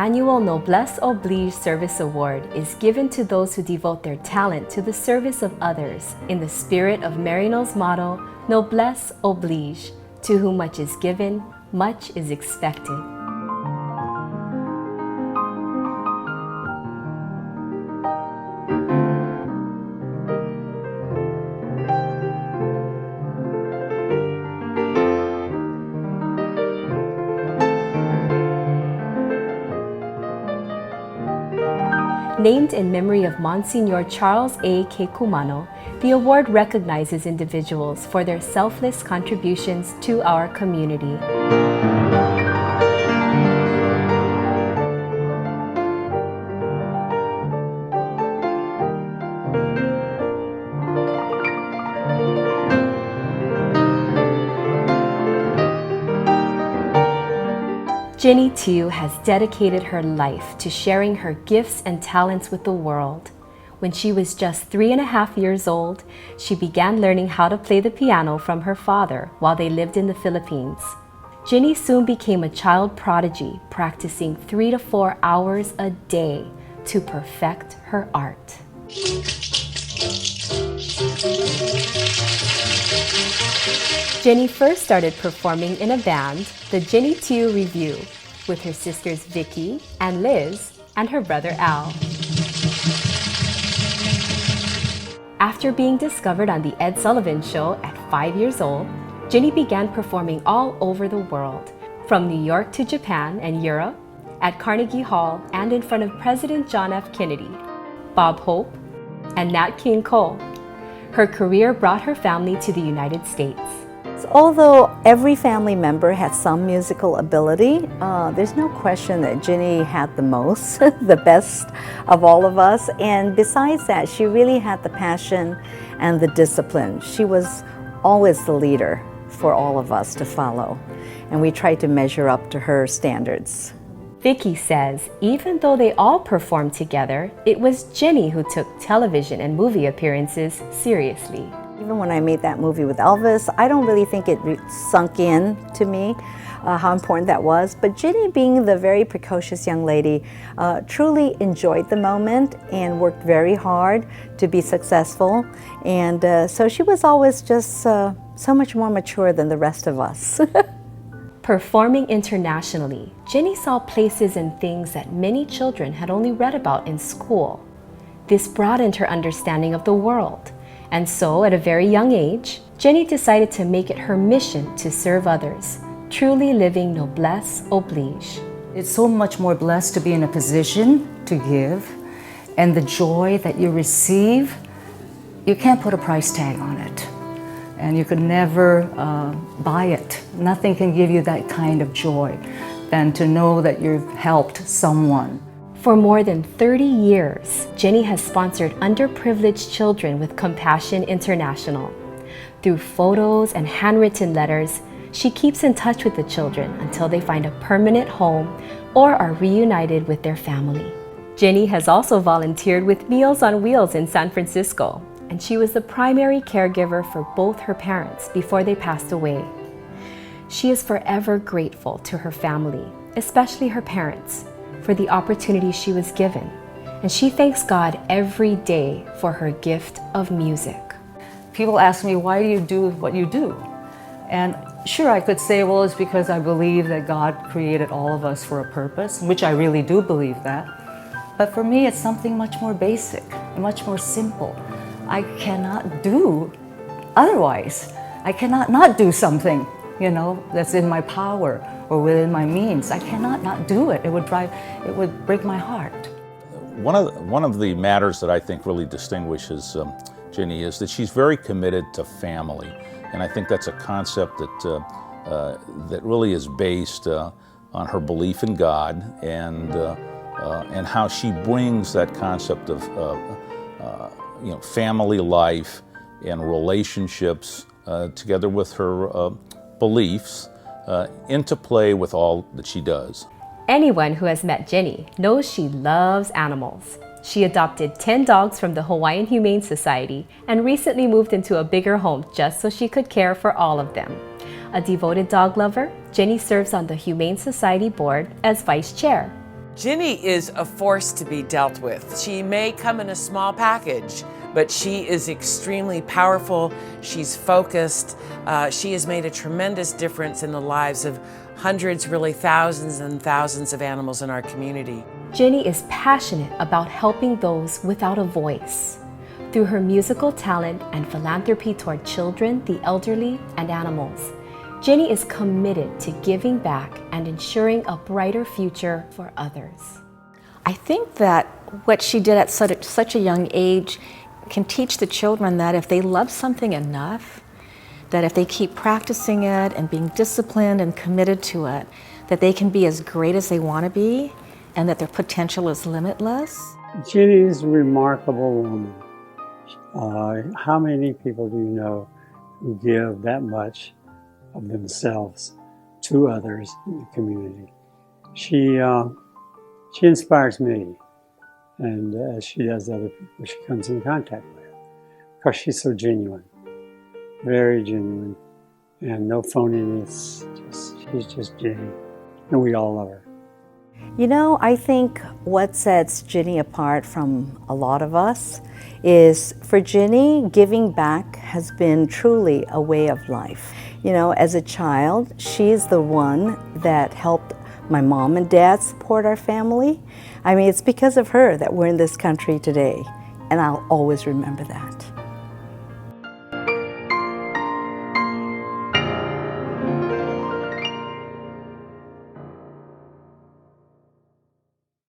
annual Noblesse Oblige Service Award is given to those who devote their talent to the service of others in the spirit of Maryknoll's motto, Noblesse Oblige, to whom much is given, much is expected. Named in memory of Monsignor Charles A. Kekumano, the award recognizes individuals for their selfless contributions to our community. Ginny Tiu has dedicated her life to sharing her gifts and talents with the world. When she was just 3.5 years old, she began learning how to play the piano from her father while they lived in the Philippines. Ginny soon became a child prodigy, practicing 3 to 4 hours a day to perfect her art. Ginny first started performing in a band, the Ginny Tiu Review, with her sisters Vicky and Liz and her brother Al. After being discovered on the Ed Sullivan Show at 5 years old, Ginny began performing all over the world, from New York to Japan and Europe, at Carnegie Hall and in front of President John F. Kennedy, Bob Hope, and Nat King Cole. Her career brought her family to the United States. So although every family member had some musical ability, there's no question that Ginny had the most, the best of all of us. And besides that, she really had the passion and the discipline. She was always the leader for all of us to follow. And we tried to measure up to her standards. Vicky says even though they all performed together, it was Ginny who took television and movie appearances seriously. Even when I made that movie with Elvis, I don't really think it sunk in to me how important that was. But Ginny, being the very precocious young lady, truly enjoyed the moment and worked very hard to be successful. And so she was always just so much more mature than the rest of us. Performing internationally, Ginny saw places and things that many children had only read about in school. This broadened her understanding of the world. And so, at a very young age, Ginny decided to make it her mission to serve others, truly living Noblesse Oblige. It's so much more blessed to be in a position to give, and the joy that you receive, you can't put a price tag on it. And you could never buy it. Nothing can give you that kind of joy than to know that you've helped someone. For more than 30 years, Ginny has sponsored underprivileged children with Compassion International. Through photos and handwritten letters, she keeps in touch with the children until they find a permanent home or are reunited with their family. Ginny has also volunteered with Meals on Wheels in San Francisco, and she was the primary caregiver for both her parents before they passed away. She is forever grateful to her family, especially her parents, for the opportunity she was given, and she thanks God every day for her gift of music. People ask me, why do you do what you do? And sure, I could say, well, it's because I believe that God created all of us for a purpose, which I really do believe that. But for me, it's something much more basic, much more simple. I cannot do otherwise. I cannot not do something, that's in my power or within my means. I cannot not do it. It would break my heart. One of the matters that I think really distinguishes Ginny is that she's very committed to family. And I think that's a concept that really is based on her belief in God and how she brings that concept of family life and relationships together with her beliefs into play with all that she does. Anyone who has met Ginny knows she loves animals. She adopted 10 dogs from the Hawaiian Humane Society and recently moved into a bigger home just so she could care for all of them. A devoted dog lover, Ginny serves on the Humane Society board as vice chair. Ginny is a force to be dealt with. She may come in a small package, but she is extremely powerful. She's focused. She has made a tremendous difference in the lives of hundreds, really thousands and thousands of animals in our community. Ginny is passionate about helping those without a voice. Through her musical talent and philanthropy toward children, the elderly, and animals, Ginny is committed to giving back and ensuring a brighter future for others. I think that what she did at such a young age can teach the children that if they love something enough, that if they keep practicing it and being disciplined and committed to it, that they can be as great as they want to be and that their potential is limitless. Ginny is a remarkable woman. How many people do you know who give that much of themselves to others in the community? She inspires me, and as she does other people she comes in contact with, because she's so genuine, very genuine, and no phoniness. She's just Ginny, and we all love her. You know, I think what sets Ginny apart from a lot of us is, for Ginny, giving back has been truly a way of life. You know, as a child, she's the one that helped my mom and dad support our family. I mean, it's because of her that we're in this country today, and I'll always remember that.